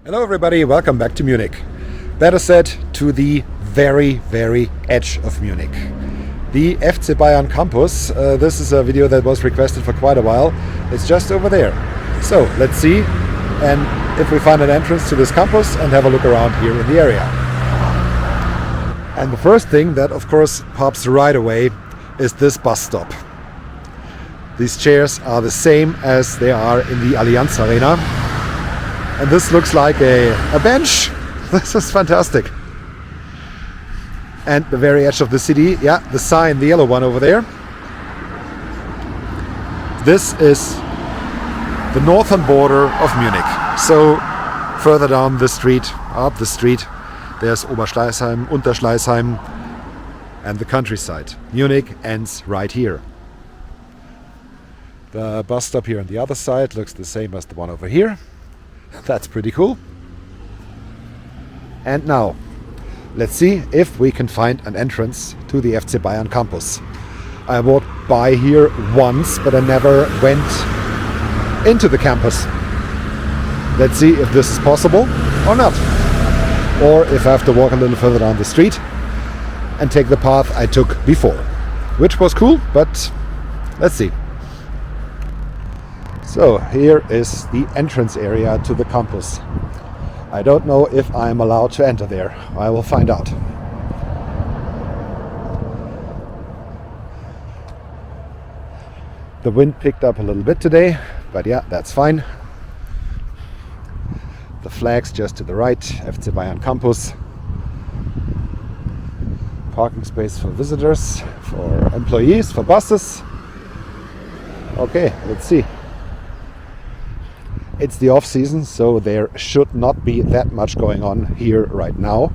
Hello everybody, welcome back to Munich. Better said, to the very, very edge of Munich. The FC Bayern Campus. This is a video that was requested for quite a while. It's just over there. So let's see and if we find an entrance to this campus and have a look around here in the area. And the first thing that of course pops right away is this bus stop. These chairs are the same as they are in the Allianz Arena. And this looks like a bench. This is fantastic. And the very edge of the city, yeah, the sign, the yellow one over there. This is the northern border of Munich. So further down the street, up the street, there's Oberschleißheim, Unterschleißheim, and the countryside. Munich ends right here. The bus stop here on the other side looks the same as the one over here. That's pretty cool. And now, let's see if we can find an entrance to the FC Bayern Campus. I walked by here once, but I never went into the campus. Let's see if this is possible or not. Or if I have to walk a little further down the street and take the path I took before. Which was cool, but let's see. So here is the entrance area to the campus. I don't know if I'm allowed to enter there. I will find out. The wind picked up a little bit today, but yeah, that's fine. The flag's just to the right, FC Bayern Campus. Parking space for visitors, for employees, for buses. Okay, let's see. It's the off season, so there should not be that much going on here right now,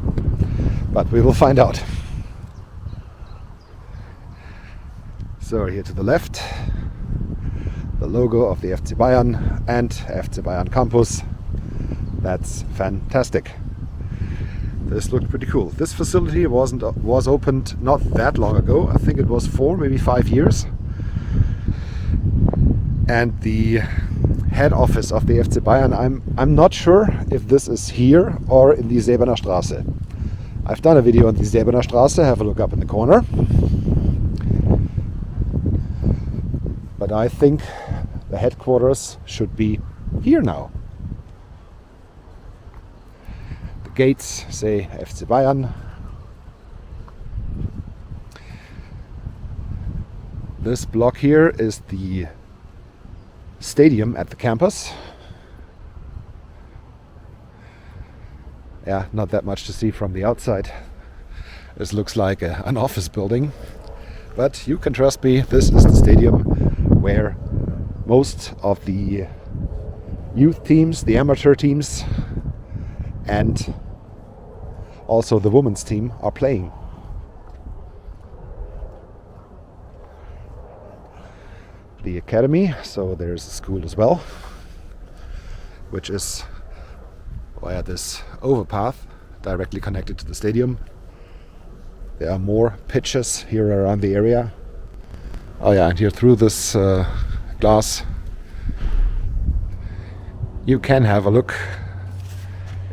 but we will find out. So here to the left, the logo of the FC Bayern and FC Bayern Campus. That's fantastic. This looked pretty cool. This facility was opened not that long ago. I think it was 4, maybe 5 years. And the head office of the FC Bayern, I'm not sure if this is here or in the Säbener Straße. I've done a video on the Säbener Straße, have a look up in the corner. But I think the headquarters should be here now. The gates say FC Bayern. This block here is the stadium at the campus. Yeah, not that much to see from the outside. This looks like an office building, but you can trust me, this is the stadium where most of the youth teams, the amateur teams, and also the women's team are playing. The academy, so there's a school as well, which is via this overpath directly connected to the stadium. There are more pitches here around the area. Oh yeah, and here through this glass you can have a look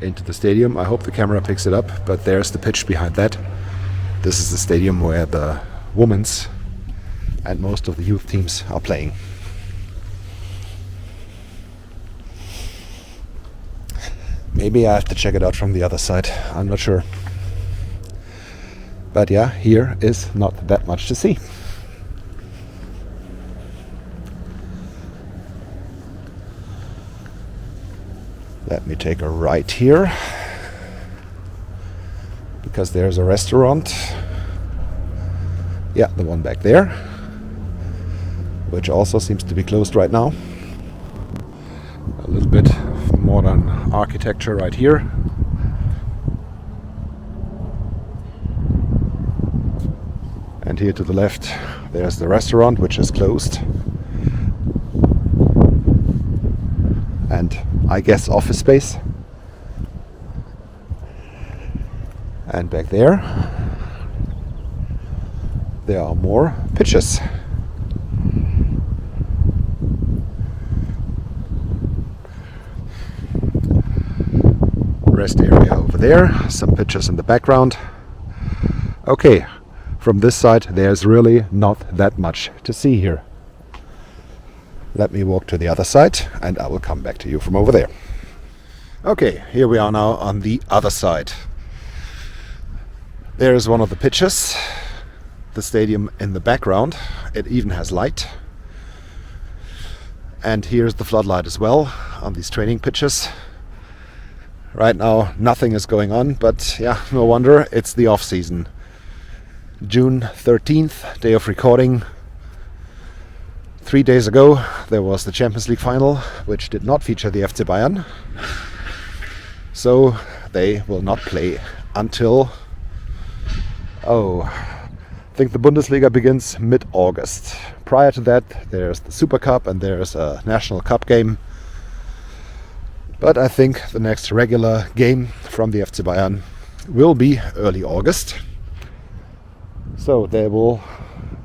into the stadium. I hope the camera picks it up, but there's the pitch behind that. This is the stadium where the women's and most of the youth teams are playing. Maybe I have to check it out from the other side, I'm not sure. But yeah, here is not that much to see. Let me take a right here, because there's a restaurant. Yeah, the one back there, which also seems to be closed right now. A little bit modern architecture right here. And here to the left, there's the restaurant, which is closed. And I guess office space. And back there are more pitches. rest area over there, some pictures in the background. Okay, from this side there's really not that much to see here. Let me walk to the other side and I will come back to you from over there. Okay, here we are now on the other side. There is one of the pitches, the stadium in the background. It even has light. And here's the floodlight as well on these training pitches. Right now nothing is going on, but yeah, no wonder, it's the off season. June 13th, day of recording. 3 days ago there was the Champions League final, which did not feature the FC Bayern. So they will not play until, I think the Bundesliga begins mid-August. Prior to that there's the Super Cup and there's a National Cup game. But I think the next regular game from the FC Bayern will be early August. So there will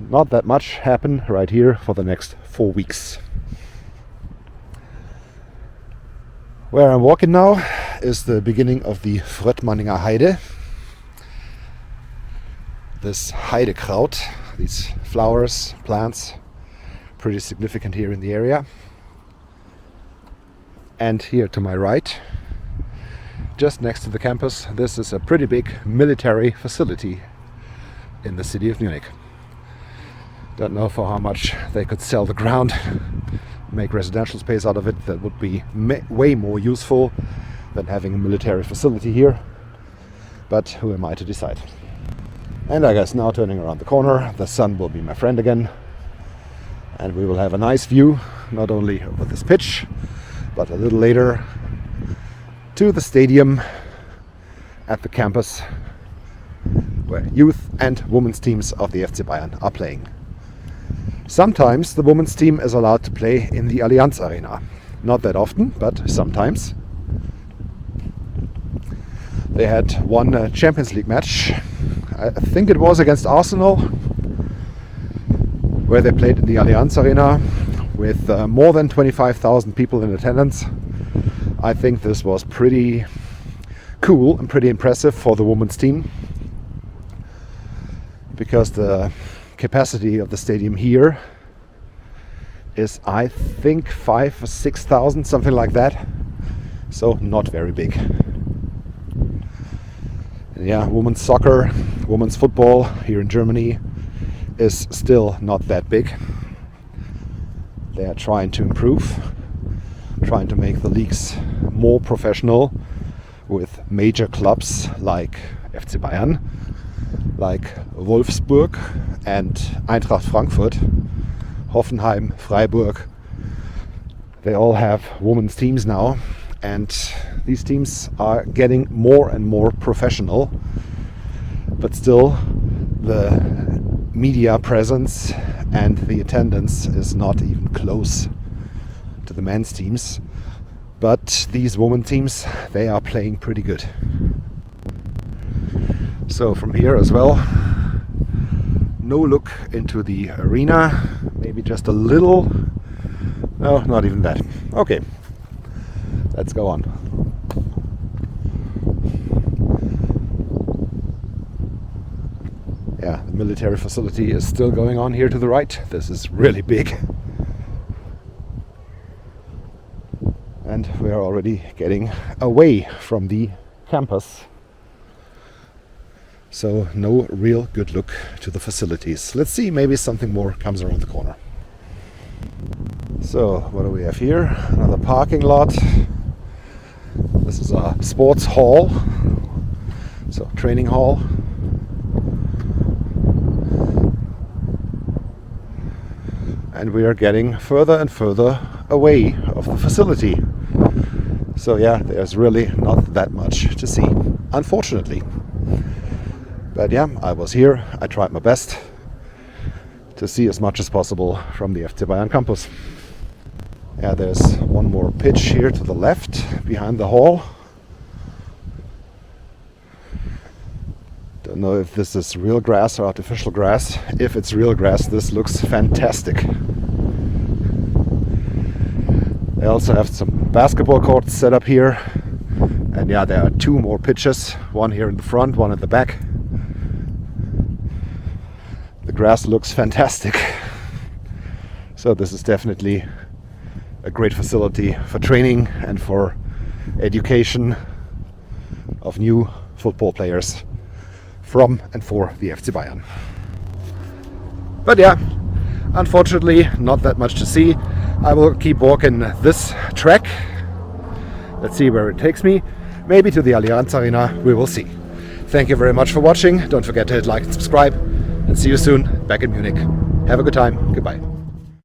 not that much happen right here for the next 4 weeks. Where I'm walking now is the beginning of the Fröttmanninger Heide. This Heidekraut, these flowers, plants, pretty significant here in the area. And here to my right, just next to the campus, this is a pretty big military facility in the city of Munich. Don't know for how much they could sell the ground, make residential space out of it. That would be way more useful than having a military facility here. But who am I to decide? And I guess now turning around the corner, the sun will be my friend again. And we will have a nice view, not only over this pitch, but a little later to the stadium at the campus where youth and women's teams of the FC Bayern are playing. Sometimes the women's team is allowed to play in the Allianz Arena. Not that often, but sometimes. They had one Champions League match. I think it was against Arsenal, where they played in the Allianz Arena with more than 25,000 people in attendance. I think this was pretty cool and pretty impressive for the women's team, because the capacity of the stadium here is, I think, 5,000 or 6,000, something like that. So not very big. And yeah, women's soccer, women's football here in Germany is still not that big. They are trying to improve, trying to make the leagues more professional with major clubs like FC Bayern, like Wolfsburg and Eintracht Frankfurt, Hoffenheim, Freiburg. They all have women's teams now, and these teams are getting more and more professional. But still, the media presence and the attendance is not even close to the men's teams. But these women teams, they are playing pretty good. So from here as well, no look into the arena, maybe just a little, no, not even that. Okay, let's go on. Yeah, the military facility is still going on here to the right. This is really big. And we are already getting away from the campus. So no real good look to the facilities. Let's see, maybe something more comes around the corner. So what do we have here? Another parking lot. This is a sports hall, so training hall. And we are getting further and further away of the facility. So yeah, there's really not that much to see, unfortunately. But yeah, I was here, I tried my best to see as much as possible from the FC Bayern Campus. Yeah, there's one more pitch here to the left, behind the hall. Don't know if this is real grass or artificial grass. If it's real grass, this looks fantastic. They also have some basketball courts set up here, And yeah, there are 2 more pitches, one here in the front, one at the back. The grass looks fantastic. So this is definitely a great facility for training and for education of new football players from and for the FC Bayern. But yeah, unfortunately not that much to see. I will keep walking this track. Let's see where it takes me. Maybe to the Allianz Arena, we will see. Thank you very much for watching. Don't forget to hit like and subscribe, and see you soon back in Munich. Have a good time. Goodbye.